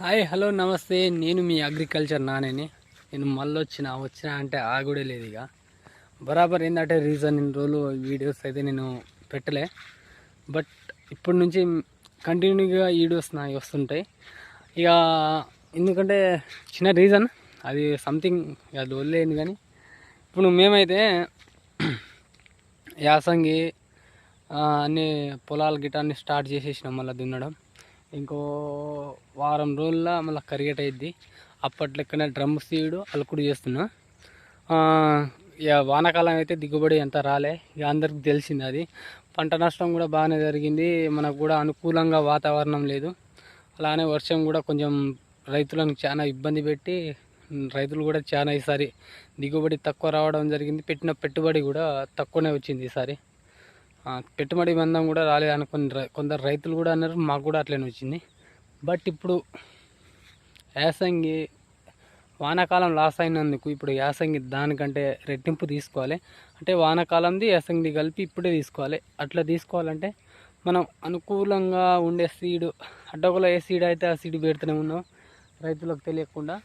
Hi hello నమస్తే. నేను మీ agriculture నానేని. నేను మళ్ళీ వచ్చినా అంటే ఆగుడే లేదు. ఇక బరాబర్ ఏంటంటే రీజన్ ఇన్ని రోజులు వీడియోస్ అయితే నేను పెట్టలే, బట్ ఇప్పటి నుంచి కంటిన్యూగా వీడియోస్ నాకు వస్తుంటాయి. ఇక ఎందుకంటే చిన్న రీజన్ అది సంథింగ్ అది వదిలేను. కానీ ఇప్పుడు మేమైతే యాసంగి అన్ని పొలాల గిటాన్ని స్టార్ట్ చేసేసినాం. మళ్ళీ దున్నడం ఇంకో వారం రోజుల్లో మళ్ళీ కరిగేట్ అయ్యిద్ది. అప్పట్లెక్కనే డ్రమ్ సీడు అలుకుడు చేస్తున్నా. ఇక వానాకాలం అయితే దిగుబడి ఎంత రాలే, ఇక అందరికి తెలిసింది. అది పంట నష్టం కూడా బాగానే జరిగింది. మనకు కూడా అనుకూలంగా వాతావరణం లేదు. అలానే వర్షం కూడా కొంచెం రైతులను చాలా ఇబ్బంది పెట్టి రైతులు కూడా చాలా ఈసారి దిగుబడి తక్కువ రావడం జరిగింది. పెట్టిన పెట్టుబడి కూడా తక్కువనే వచ్చింది ఈసారి. పెట్టుబడి మందం కూడా రాలేదు అనుకుని కొందరు రైతులు కూడా అన్నారు. మాకు కూడా అట్లనే వచ్చింది. బట్ ఇప్పుడు యాసంగి వానాకాలం లాస్ అయినందుకు ఇప్పుడు యాసంగి దానికంటే రెట్టింపు తీసుకోవాలి. అంటే వానాకాలంది యాసంగిది కలిపి ఇప్పుడే తీసుకోవాలి. అట్లా తీసుకోవాలంటే మనం అనుకూలంగా ఉండే సీడు, అడ్డగోలు ఏ సీడ్ అయితే ఆ సీడ్ పెడుతూనే ఉన్నాం రైతులకు తెలియకుండా.